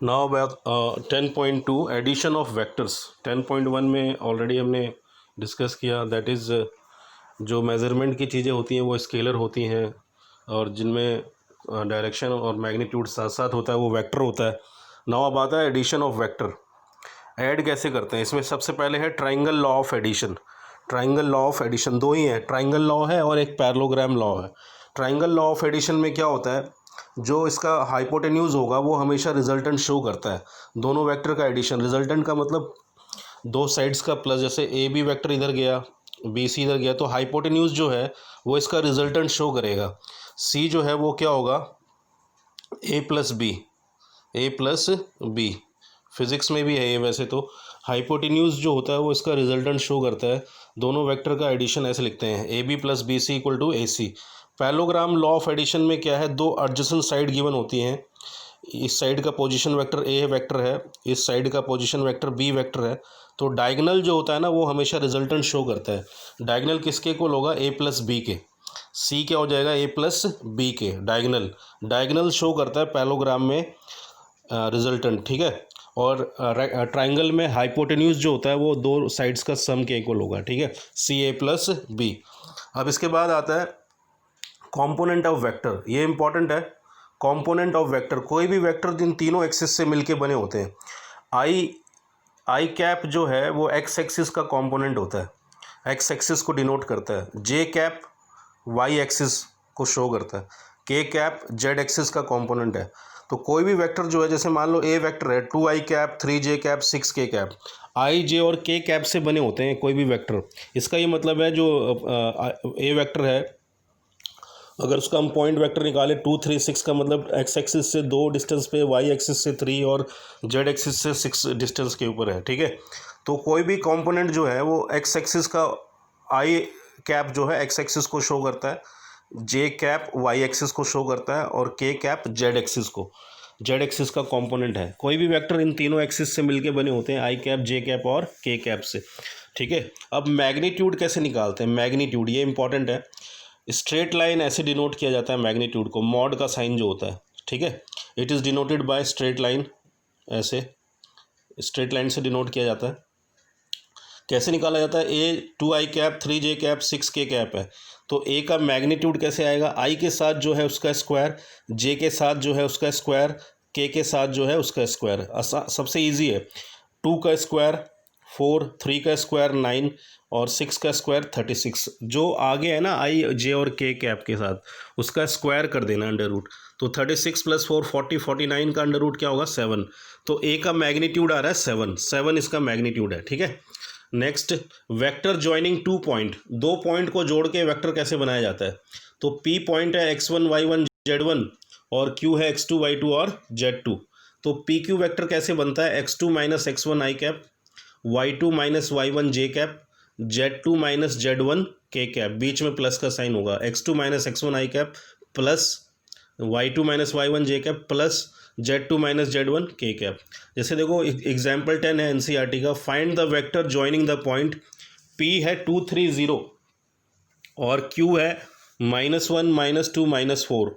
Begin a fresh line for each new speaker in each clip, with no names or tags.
Now about 10.2 addition of vectors. 10.1 में already हमने discuss किया, दैट इज़ जो मेज़रमेंट की चीज़ें होती हैं वो स्केलर होती हैं और जिनमें डायरेक्शन और मैग्नीट्यूड साथ साथ होता है वो वेक्टर होता है। नाउ अब आता है एडिशन ऑफ वेक्टर। ऐड कैसे करते हैं? इसमें सबसे पहले है triangle law of addition. Triangle law of addition दो ही हैं, ट्राइंगल लॉ है और एक पैरेललोग्राम लॉ है। ट्राइंगल लॉ ऑफ एडिशन में क्या होता है, जो इसका हाइपोटेन्यूज होगा वो हमेशा रिजल्टेंट शो करता है। दोनों वेक्टर का एडिशन, रिजल्टेंट का मतलब दो साइड्स का प्लस, जैसे ए बी वेक्टर इधर गया, बी सी इधर गया, तो हाइपोटेन्यूज जो है वो इसका रिजल्टेंट शो करेगा। सी जो है वो क्या होगा, ए plus B, A plus B. Physics में भी है ये वैसे तो। हाइपोटेन्यूज जो होता है वो इसका रिजल्टेंट शो करता है। दोनों वेक्टर का एडिशन ऐसे लिखते हैं, A B plus B C equal to A C. Parallelogram law of addition में क्या है, दो एडजेसेंट साइड गिवन होती हैं। इस साइड का पोजीशन वेक्टर ए वेक्टर है, इस साइड का पोजीशन वेक्टर बी वेक्टर है। तो डायगोनल जो होता है ना वो हमेशा रिजल्टेंट शो करता है। डायगोनल किसके इक्वल होगा, ए प्लस बी के। सी क्या हो जाएगा, ए प्लस बी के। डायगोनल, डायगोनल शो करता है पैरेललोग्राम में रिजल्टेंट, ठीक है। और ट्राइंगल में हाइपोटेन्यूज जो होता है वो दो साइड्स का सम के इक्वल होगा, ठीक है, सी ए प्लस बी। अब इसके बाद आता है कंपोनेंट ऑफ वेक्टर, ये इंपॉर्टेंट है। कंपोनेंट ऑफ वेक्टर, कोई भी वेक्टर जिन तीनों एक्सिस से मिलके बने होते हैं। आई कैप जो है वो एक्स एक्सिस का कंपोनेंट होता है, एक्स एक्सिस को डिनोट करता है। जे कैप वाई एक्सिस को शो करता है। के कैप जेड एक्सिस का कंपोनेंट है। तो कोई भी वेक्टर जो है, जैसे मान लो ए वेक्टर है, 2i cap, 3j cap, 6k cap, I J और के कैप से बने होते हैं कोई भी वेक्टर। इसका ये मतलब है जो ए वेक्टर है, अगर उसका हम पॉइंट वेक्टर निकाले 2 3 6 का मतलब एक्स एक्सिस से 2 डिस्टेंस पे, वाई एक्सिस से 3 और जेड एक्सिस से 6 डिस्टेंस के ऊपर है, ठीक है। तो कोई भी कंपोनेंट जो है वो एक्स एक्सिस का, आई कैप जो है एक्स एक्सिस को शो करता है, जे कैप वाई एक्सिस को शो करता है और के कैप जेड एक्सिस को, जेड एक्सिस का कंपोनेंट है। कोई भी वेक्टर इन तीनों एक्सिस से मिलके बने होते हैं, आई कैप, जे कैप और के कैप से, ठीक है। अब मैग्नीट्यूड कैसे निकालते हैं, मैग्नीट्यूड ये इंपॉर्टेंट है। स्ट्रेट लाइन ऐसे डिनोट किया जाता है मैग्नीट्यूड को, मॉड का साइन जो होता है, ठीक है। It is denoted by straight line, ऐसे स्ट्रेट लाइन से डिनोट किया जाता है। कैसे निकाला जाता है, ए 2i cap, 3j cap, 6k cap है, तो ए का मैग्नीट्यूड कैसे आएगा, आई के साथ जो है उसका स्क्वायर, जे के साथ जो है उसका स्क्वायर, के साथ जो है उसका स्क्वायर। सबसे इजी है, 2 का स्क्वायर 4, 3 का स्क्वायर 9 और 6 का स्क्वायर 36। जो आगे है ना आई जे और के कैप के साथ, उसका स्क्वायर कर देना अंडर रूट। तो 36 + 4 40, 49 का अंडर रूट क्या होगा, 7। तो ए का मैग्नीट्यूड आ रहा है 7, 7 इसका मैग्नीट्यूड है, ठीक है। नेक्स्ट, वेक्टर ज्वाइनिंग 2 पॉइंट, दो पॉइंट को जोड़ के वेक्टर कैसे बनाया जाता है। तो पी पॉइंट है x1 y1 z1 और q है x2 y2 और z2। तो पी क्यू वेक्टर कैसे बनता है, x2 - x1 i cap, y2 - y1 j cap, z2 - z1 k cap, बीच में प्लस का साइन होगा, x2 - x1 i cap plus y2 - y1 j cap plus z2 - z1 k cap. जैसे देखो example 10 है एनसीईआरटी का, find the vector joining the point p है 2 3 0 और q है -1 -2 -4।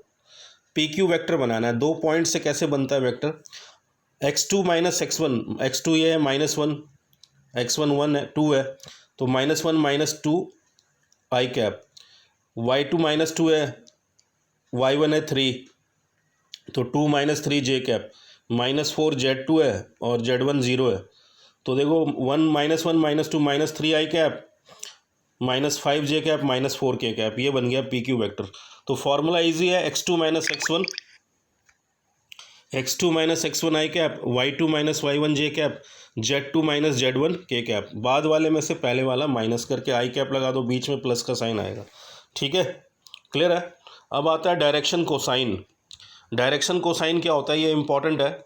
पी क्यू वैक्टर बनाना है, दो पॉइंट से कैसे बनता है वेक्टर, x2 - x1, x2 ये है -1, x1 1 है, 2 है, तो -1 - 2 i कैप, y2 - 2 है, y1 है 3, तो 2 - 3 j कैप, -4 z2 है और z1 0 है। तो देखो 1 -1 - 2 -3 i cap, -5 j cap, -4 k cap, ये बन गया पी क्यू वैक्टर। तो फॉर्मूला इजी है, x2 - x1, x2 - x1 i cap, y2 - y1 j cap, z2 - z1 k cap. बाद वाले में से पहले वाला माइनस करके आई कैप लगा दो, बीच में प्लस का साइन आएगा, ठीक है, क्लियर है। अब आता है डायरेक्शन कोसाइन। डायरेक्शन कोसाइन क्या होता है, ये इंपॉर्टेंट है।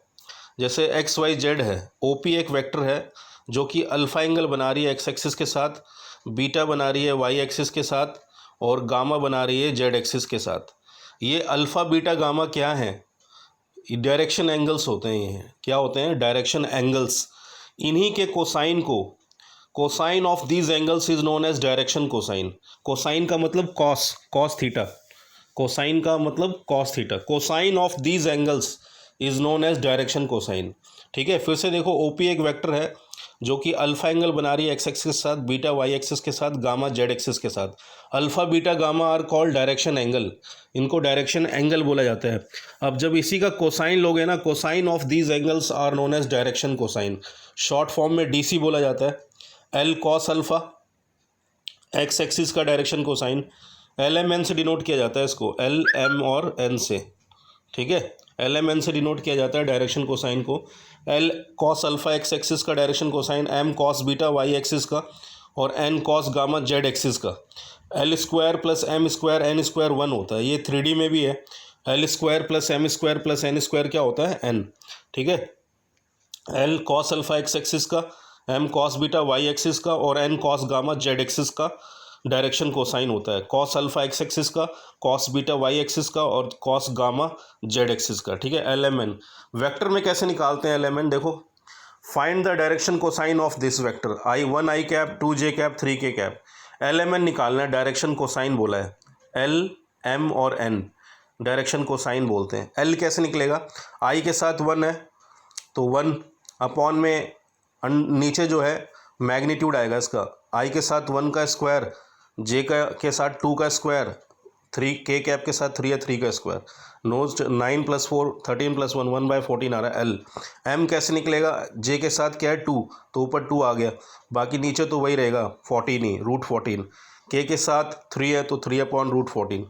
जैसे एक्स वाई जेड है, ओपी एक वेक्टर है जो कि अल्फा एंगल बना रही है एक्स एक्सिस के साथ, बीटा बना रही है वाई एक्सिस के साथ और गामा बना रही है जेड एक्सिस के साथ। ये अल्फा बीटा गामा क्या है, डायरेक्शन एंगल्स होते हैं। ये क्या होते हैं, डायरेक्शन एंगल्स। इन्हीं के कोसाइन को, cosine of these angles is known as direction cosine. Cosine का मतलब कॉस, कॉस थीटा, कोसाइन का मतलब cos theta. Cosine of these angles is known as direction cosine. ठीक है, फिर से देखो ओपी एक वेक्टर है जो कि अल्फा एंगल बना रही है एक्स एक्सिस के साथ, बीटा वाई एक्सिस के साथ, गामा जेड एक्सिस के साथ। Alpha beta gamma are called direction angle, इनको डायरेक्शन एंगल बोला जाता है। अब जब इसी का कोसाइन लोगे ना, cosine of these angles are known as direction cosine, short form में डीसी बोला जाता है। L cos alpha X axis का direction cosine, L M N से डिनोट किया जाता है इसको, एल एम और एन से। ठीक है, एल एम एन से डिनोट किया जाता है डायरेक्शन कोसाइन को। L cos alpha X axis का direction cosine, M cos beta Y axis का, और N cos gamma Z axis का। L square plus M square N square 1 होता है, ये 3D में भी है। L square plus M square plus N square क्या होता है, एन। ठीक है, L cos alpha X axis का, M cos beta Y axis का, और N cos gamma Z axis का डायरेक्शन कोसाइन होता है। कॉस अल्फा एक्स एक्सिस का, कॉस बीटा वाई एक्सिस का, और कॉस गामा जेड एक्सिस का। ठीक है, एल एम एन वेक्टर में कैसे निकालते हैं एल एम एन, देखो find the direction cosine of this vector I 1 I cap 2 J cap 3 K cap. L M N निकालना है, डायरेक्शन कोसाइन बोला है। एल एम और एन डायरेक्शन कोसाइन बोलते हैं। एल कैसे निकलेगा, आई के साथ 1 है तो 1 अपॉन में नीचे जो है मैग्नीट्यूड आएगा इसका, आई के साथ 1 का स्क्वायर, जे का के साथ 2 का स्क्वायर, 3 के कैप के साथ 3 है 3 का स्क्वायर, नोज 9 + 4 13 + 1 1/14 आ रहा है। एल एम कैसे निकलेगा, जे के साथ क्या है 2 तो ऊपर 2 आ गया, बाकी नीचे तो वही रहेगा 14 ही, √14। के साथ 3 है तो 3/√14।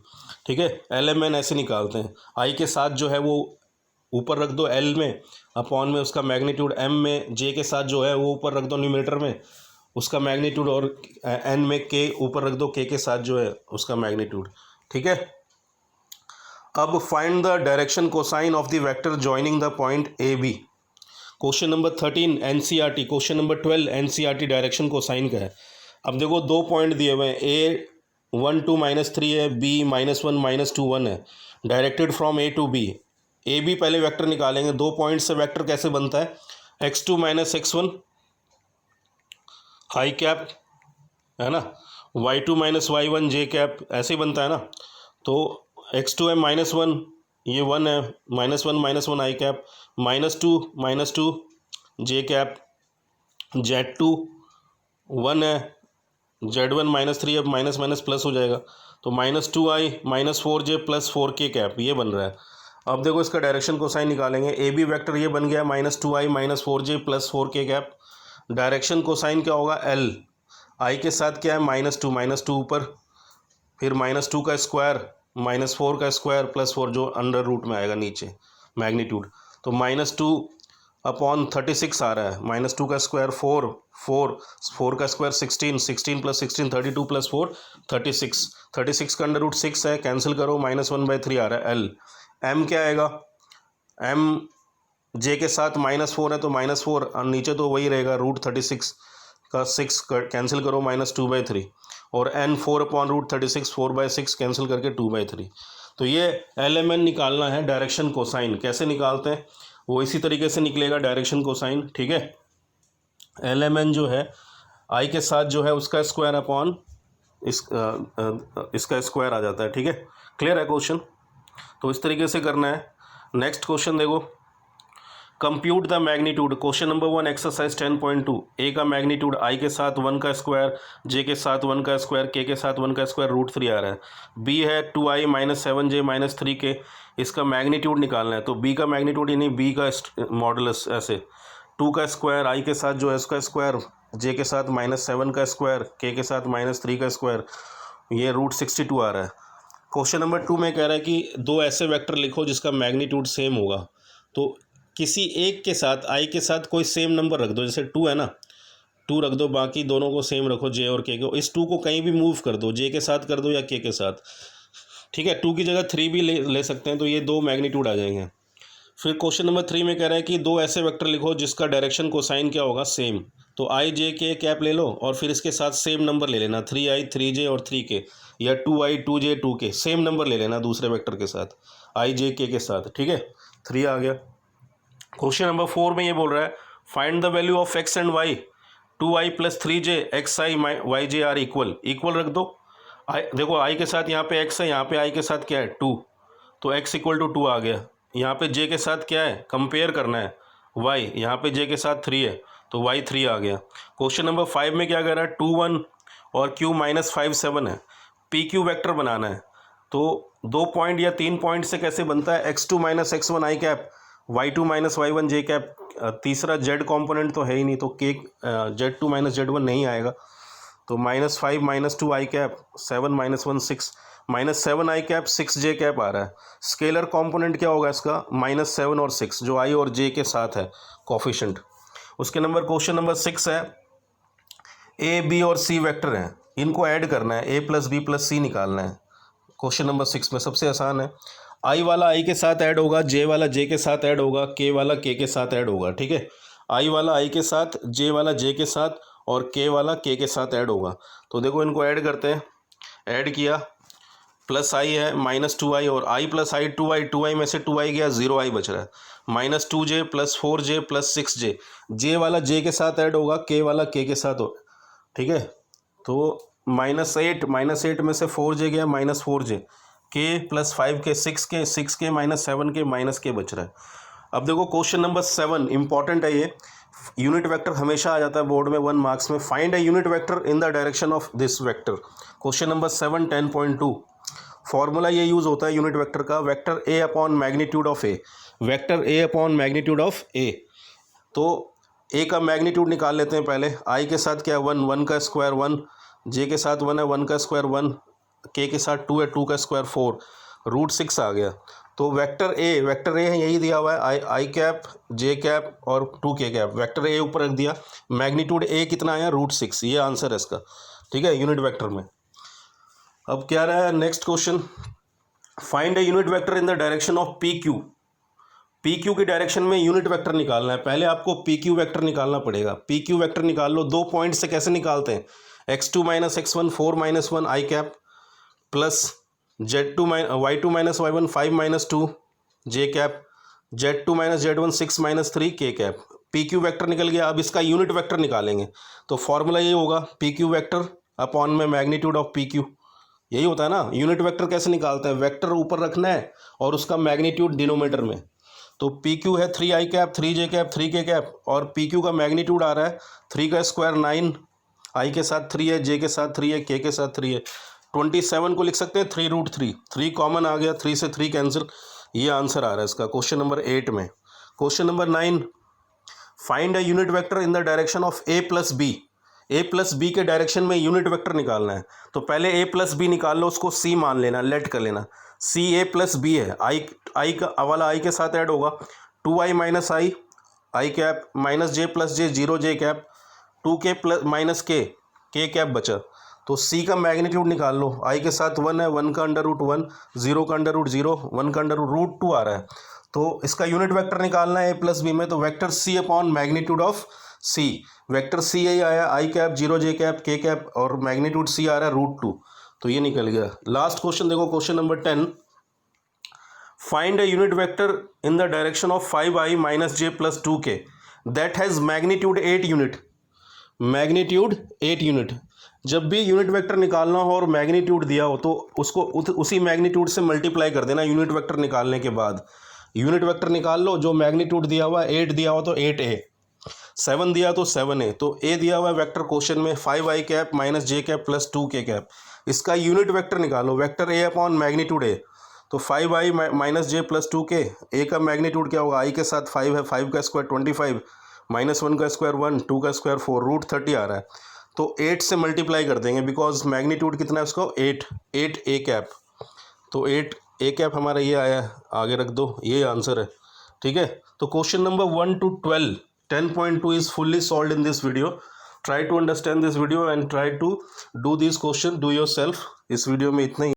ठीक है, एल एम एन ऐसे निकालते हैं। आई के साथ जो है वो ऊपर रख दो एल में, अपॉन में उसका मैग्नीट्यूड एम में, जे के साथ जो है वो ऊपर रख दो न्यूमरेटर में उसका मैग्नीट्यूड, और एन में के ऊपर रख दो के साथ जो है उसका मैग्नीट्यूड। ठीक है, अब find the direction cosine of the vector joining the point A B. Question number 13 NCERT, question number 12 NCERT direction cosine का है। अब देखो 2 पॉइंट दिए हुए हैं, ए 1 2 -3 है, बी -1 -2 1 है, directed from A to B. A B पहले वेक्टर निकालेंगे, 2 पॉइंट से वेक्टर कैसे बनता है, x2 - x1 आई कैप है ना, y2 - y1 जे कैप, ऐसे ही बनता है ना। तो x2 है -1, ये 1 है, -1 -1 I cap, -2 J cap, z2 1 है, z1 -3, अब माइनस माइनस प्लस हो जाएगा तो -2i -4j + 4k कैप, ये बन रहा है। अब देखो इसका डायरेक्शन कोसाइन निकालेंगे, ए बी वैक्टर ये बन गया -2i -4j + 4k cap. Direction cosine क्या होगा, एल आई के साथ क्या है -2 ऊपर, फिर -2 का स्क्वायर -4 का स्क्वायर +4 जो अंडर रूट में आएगा नीचे मैग्नीट्यूड, तो -2/36 आ रहा है। -2 का स्क्वायर 4 का स्क्वायर 16 + 16 32 + 4 36 का अंडर रूट 6 है, कैंसिल करो, -1/3 आ रहा है। एल एम क्या आएगा, एम जे के साथ -4 है तो -4, और नीचे तो वही रहेगा √36 का 6 कैंसिल करो, -2/3, और n 4/√36 4/6 कैंसिल करके 2/3। तो ये एल एम एन निकालना है डायरेक्शन कोसाइन। कैसे निकालते हैं, वो इसी तरीके से निकलेगा डायरेक्शन कोसाइन। ठीक है, एल एम एन जो है आई के साथ जो है उसका स्क्वायर अपॉन इसका स्क्वायर आ जाता है। ठीक है, क्लियर है क्वेश्चन, तो इस तरीके से करना है। नेक्स्ट क्वेश्चन देखो, compute the magnitude, question number 1 exercise 10.2। ए का मैग्नीट्यूड आई के साथ 1 का स्क्वायर, जे के साथ 1 का स्क्वायर, के साथ 1 का स्क्वायर √3 आ रहा है। बी है 2i -7j -3k, इसका मैग्नीट्यूड निकालना है। तो बी का मैग्नीट्यूड यानी बी का मॉडुलस, ऐसे 2 का स्क्वायर आई के साथ जो है उसका स्क्वायर, जे के साथ -7 का स्क्वायर, के साथ -3 का स्क्वायर, ये √62 आ रहा है। क्वेश्चन नंबर 2 में कह रहा है कि दो ऐसे वेक्टर लिखो जिसका मैग्नीट्यूड सेम होगा। तो किसी एक के साथ आई के साथ कोई सेम नंबर रख दो, जैसे 2 है ना, 2 रख दो, बाकी दोनों को सेम रखो, जे और के को। इस 2 को कहीं भी मूव कर दो, जे के साथ कर दो या के साथ। ठीक है, 2 की जगह 3 भी ले सकते हैं, तो ये 2 मैग्नीट्यूड आ जाएंगे। फिर क्वेश्चन नंबर 3 में कह रहा है कि दो ऐसे वेक्टर लिखो जिसका डायरेक्शन कोसाइन क्या होगा, सेम। तो आई जे के कैप ले लो और फिर इसके साथ सेम नंबर ले लेना, 3i 3j और 3k, या 2i 2j 2k, same number ले लेना दूसरे वेक्टर के साथ, आई जे के साथ। ठीक है, 3 आ गया। क्वेश्चन नंबर 4 में ये बोल रहा है find the value of x and y, 2i + 3j xi yj are equal रख दो। देखो i के साथ यहाँ पे x है, यहाँ पे i के साथ क्या है 2, तो x = 2 आ गया। यहाँ पे j के साथ क्या है, कंपेयर करना है y, यहाँ पे j के साथ 3 है तो y 3 आ गया। क्वेश्चन नंबर 5 में क्या कर रहा है, 2 1 और q माइनस 5 7 है, पी क्यू वैक्टर बनाना है। तो 2 पॉइंट या 3 पॉइंट से कैसे बनता है, x2 minus x1 I cap, y2 minus y1 j cap, तीसरा z कॉम्पोनेंट तो है ही नहीं तो k z2 माइनस z1 नहीं आएगा, तो माइनस 5 माइनस 2 आई कैप, 7 माइनस 1 6, माइनस 7 आई कैप 6 j कैप आ रहा है। स्केलर कॉम्पोनेंट क्या होगा इसका, माइनस 7 और 6 जो i और j के साथ है कोफिशिएंट। उसके नंबर क्वेश्चन नंबर 6 है, a b और c वेक्टर हैं, इनको ऐड करना है, a प्लस बी प्लस सी निकालना है। क्वेश्चन नंबर 6 में सबसे आसान है, i वाला i के साथ ऐड होगा, j वाला j के साथ ऐड होगा, k वाला k के साथ ऐड होगा, ठीक है। i वाला i के साथ, j वाला j के साथ और k वाला k के साथ ऐड होगा। तो देखो इनको ऐड करते हैं, ऐड किया, प्लस i है माइनस 2i और i प्लस i 2i में से 2i गया, 0i बच रहा है, minus 2j plus 4j plus 6j, j वाला j के साथ ऐड होगा, k वाला k के साथ हो, ठीक है। तो माइनस 8 में से 4j गया, माइनस 4j, k प्लस 5 के 6 के माइनस 7 के माइनस के बच रहा है। अब देखो क्वेश्चन नंबर 7 इंपॉर्टेंट है ये, यूनिट वेक्टर हमेशा आ जाता है बोर्ड में 1 मार्क्स में, find a unit vector in the direction of this vector. Question number 7 10.2 formula ये यूज़ होता है यूनिट वेक्टर का, vector A upon magnitude of A, vector A upon magnitude of A. तो ए का magnitude निकाल लेते हैं पहले, आई के साथ क्या 1, 1 का स्क्वायर 1, जे के साथ 1 है, 1 का स्क्वायर 1, के के साथ 2 है, 2 का स्क्वायर 4, रूट 6 आ गया। तो वेक्टर ए है, यही दिया हुआ है, आई कैप जे कैप और 2k कैप, वेक्टर ए ऊपर रख दिया, मैग्नीट्यूड ए कितना आया रूट 6, ये आंसर है इसका, ठीक है, यूनिट वेक्टर में। अब क्या रहा है next question, find a unit vector in the direction of P Q. P Q की डायरेक्शन में यूनिट वेक्टर निकालना है, पहले आपको पी क्यू वैक्टर निकालना पड़ेगा। पी क्यू वैक्टर निकाल लो, 2 पॉइंट से कैसे निकालते हैं, x2 minus x1 4 minus 1 I cap plus z2 y2 minus y1 5 minus 2 J cap, z2 minus z1 6 minus 3 K cap. P Q vector निकल गया, अब इसका यूनिट वेक्टर निकालेंगे, तो फॉर्मूला ये होगा पी क्यू वैक्टर अपॉन में मैग्नीट्यूड ऑफ पी क्यू, यही होता है ना। यूनिट वेक्टर कैसे निकालते हैं, वेक्टर ऊपर रखना है और उसका मैग्नीट्यूड डिनोमीटर में। तो पी क्यू है 3 आई कैप 3 जे कैप 3 के कैप, और पी क्यू का मैग्नीट्यूड आ रहा है 3 का स्क्वायर 9, आई के साथ 3 है, जे के साथ 3 है, के साथ 3 है, 27 को लिख सकते हैं 3 रूट 3, 3 कॉमन आ गया, 3 से 3 कैंसिल, ये आंसर आ रहा है इसका क्वेश्चन नंबर 8 में। Question number 9, find a unit vector in the direction of A plus B. A plus B के डायरेक्शन में यूनिट वेक्टर निकालना है, तो पहले ए प्लस बी निकाल लो, उसको सी मान लेना, लेट कर लेना, सी ए प्लस बी है, आई का वाला आई के साथ ऐड होगा, 2i माइनस आई कैप माइनस जे प्लस जे 0 J cap, 2k plus minus के कैप बचा। तो सी का मैग्नीट्यूड निकाल लो, आई के साथ 1 है, 1 का अंडर रूट 1, 0 का अंडर रूट 0, 1 का अंडर रूट 2 आ रहा है। तो इसका यूनिट वेक्टर निकालना है ए प्लस बी में, तो vector C upon magnitude of C, vector C यही आया, I cap 0 J cap K cap और मैग्नीट्यूड सी आ रहा है रूट 2, तो ये निकल गया। लास्ट क्वेश्चन देखो, question number 10, find a unit vector in the direction of 5i minus J plus 2k that has magnitude 8 unit. Magnitude 8 unit, जब भी यूनिट वेक्टर निकालना हो और मैग्नीट्यूड दिया हो तो उसको उसी मैग्नीट्यूड से मल्टीप्लाई कर देना यूनिट वेक्टर निकालने के बाद। यूनिट वेक्टर निकाल लो, जो मैग्नीट्यूड दिया हुआ 8 दिया हुआ तो 8a, 7 दिया तो 7a, तो a दिया हुआ है वेक्टर क्वेश्चन में 5i कैप माइनस जे कैप प्लस 2k कैप, इसका यूनिट वेक्टर निकालो, vector a upon magnitude a, तो 5i minus J plus 2k, a का मैग्नीट्यूड क्या होगा, i के साथ 5 है, 5 का स्क्वायर 25 माइनस 1 का स्क्वायर 1, 2 का स्क्वायर 4, रूट 30 आ रहा है, तो 8 से मल्टीप्लाई कर देंगे बिकॉज मैग्नीट्यूड कितना है उसको 8 ए कैप, तो 8 ए कैप हमारा ये आया, आगे रख दो, ये आंसर है, ठीक है। तो question number 1 to 12 10.2 is fully solved in this video. Try to understand this video and try to do these questions do yourself. इस वीडियो में इतना ही।